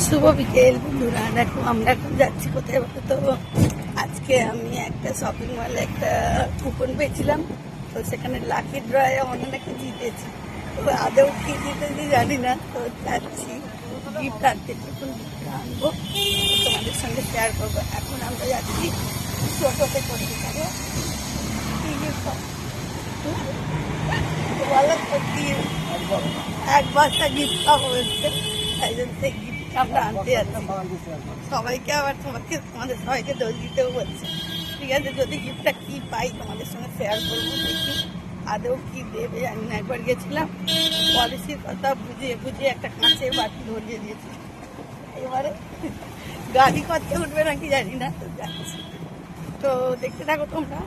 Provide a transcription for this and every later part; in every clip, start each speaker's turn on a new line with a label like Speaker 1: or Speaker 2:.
Speaker 1: শুভ বিকেল বন্ধুরা। দেখো আমরা এখন যাচ্ছি কোথায় বলো তো। আজকে আমি একটা শপিং মলে একটা কুপন পেয়েছিলাম, তো সেখানে লাকি ড্রয়ে অনেকে জিতেছি। তো আদৌ কি জিতেছি জানি না, তো যাচ্ছি গিফট আনতে। যখন গিফট আনবো তোমাদের সঙ্গে শেয়ার করবো। এখন আমরা যাচ্ছি টোটোতে করতে পারবো। কি গিফট বলো তো, কি এক বস্তা গিফট পাবো হচ্ছে, তাই জন্য সেই গিফট আমরা আনতে যাচ্ছি। সবাইকে আবার তোমাদের সবাইকে দোষ দিতেও বলছে। ঠিক আছে, যদি গিফটটা কি পাই তোমাদের সঙ্গে শেয়ার করবো। দেখি আদৌ কি দেবে জানি না। একবার গেছিলাম পলিসির কথা বুঝিয়ে বুঝিয়ে একটা কাঁচের বাটি ধরিয়ে দিয়েছি। এবারে গাড়ি করতে উঠবে নাকি জানি না, তো যাচ্ছি। তো দেখতে থাকো তোমরা,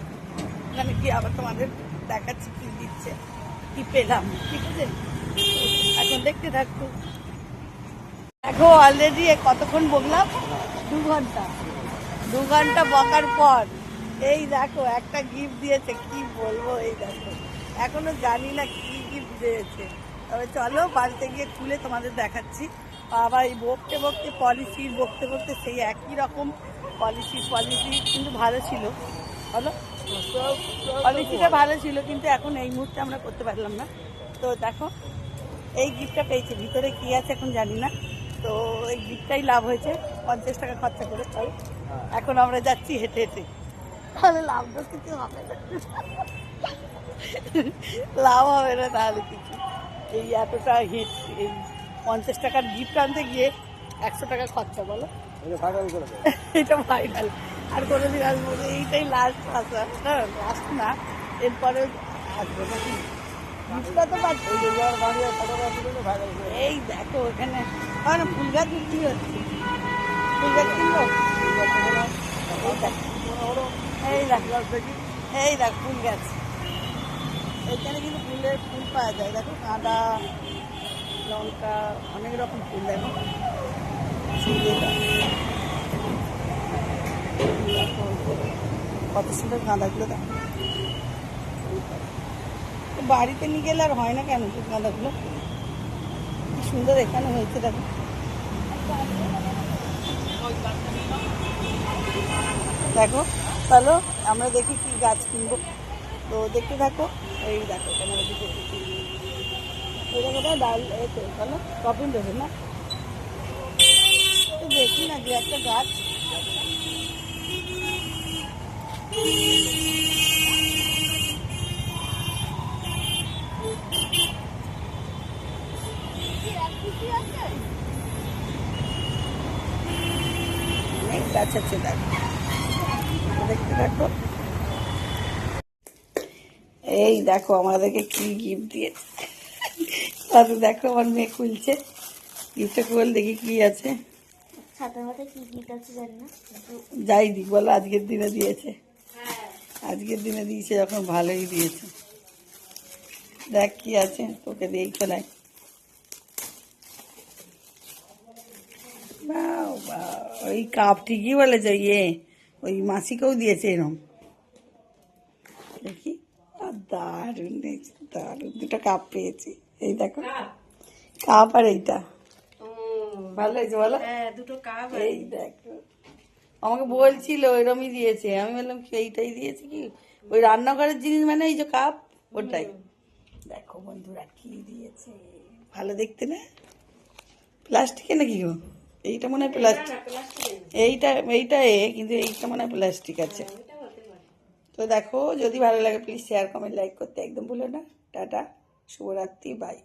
Speaker 1: ওখানে গিয়ে আবার তোমাদের দেখাচ্ছি কি দিচ্ছে, কি পেলাম। ঠিক আছে, এখন দেখতে থাকবো। দেখো অলরেডি কতক্ষণ বললাম, 2 ঘন্টা বকার পর এই দেখো একটা গিফট দিয়েছে। কি বলবো, এই দেখো এখনো জানি না কি গিফট দিয়েছে। তবে চলো বাড়িতে গিয়ে খুলে তোমাদের দেখাচ্ছি। আবার এই বকতে বকতে সেই একই রকম পলিসি কিন্তু ভালো ছিল। বলো, পলিসিটা ভালো ছিল, কিন্তু এখন এই মুহূর্তে আমরা করতে পারলাম না। তো দেখো এই গিফটটা পেয়েছি, ভিতরে কি আছে এখন জানি না। তো এই গিফটটাই লাভ হয়েছে, 50 টাকা খরচা করে। তাই এখন আমরা যাচ্ছি হেঁটে হেঁটে। তাহলে লাভ তো কিছু হবে না, লাভ হবে না তাহলে কিছু। এই এতটা হিট, এই 50 টাকার গিফট আনতে গিয়ে 100 টাকা খরচা। বলো, এটা ফাইনাল। আর কোনোদিন আসবো না, এইটাই লাস্ট আসা। না লাস্ট না, এরপরে আসবো নাকি। এই দেখো এখানে ফুল গাছ বিক্রি হচ্ছে। ফুল গাছ কিনবো, এই দেখ ফুল গাছ। এখানে কিন্তু ফুল পাওয়া যায়। দেখো গাঁদা, লঙ্কা, অনেক রকম ফুল। দেখো কত সুন্দর গাঁদাগুলো। দেখো বাড়িতে নিয়ে গেলে আর হয় না কেন, গাঁদাগুলো কি সুন্দর এখানে হয়েছে। দেখো দেখো চলো আমরা দেখি কি গাছ কিনবো। তো দেখতে থাকো। এই দেখো এখানে ডাল এতে চলো কপিন দেবে না, তো দেখি না যে একটা গাছ। অনেক গাছ আছে, দেখো দেখতে থাকো। এই দেখো আমাদেরকে কি গিফট দিয়েছে। তাহলে দেখো আমার মেয়ে খুলছে গিফটটা, খুল দেখি কি আছে। যাই দিক বলো, আজকের দিনে দিয়েছে। আজকের দিনে দিয়েছে যখন ভালোই দিয়েছে। দেখ কি আছে, তোকে দিয়েই খোলাই। ওই কাপ ঠিকই বলেছে, ওই মাসিকেও দিয়েছে এরকম। দেখি দারুণ দারুণ দুটো কাপ পেয়েছি। এই দেখো কাপ, আর এইটা ভালো হয়েছে বলো। দুটো কাপ। এই দেখো আমাকে বলছিল এরমই দিয়েছে, আমি বললাম এইটাই দিয়েছে কি, ওই রান্নাঘরের জিনিস মানে এই যে কাপ, ওটাই। দেখো বন্ধুরা কি দিয়েছে, ভালো দেখতে না? প্লাস্টিকে নাকি গো? এইটা মনে হয় প্লাস্টিক। এইটা কিন্তু এইটা মনে হয় প্লাস্টিক আছে। তো দেখো যদি ভালো লাগে প্লিজ শেয়ার কমেন্ট লাইক করতে একদম ভুলো না। টাটা, শুভরাত্রি, বাই।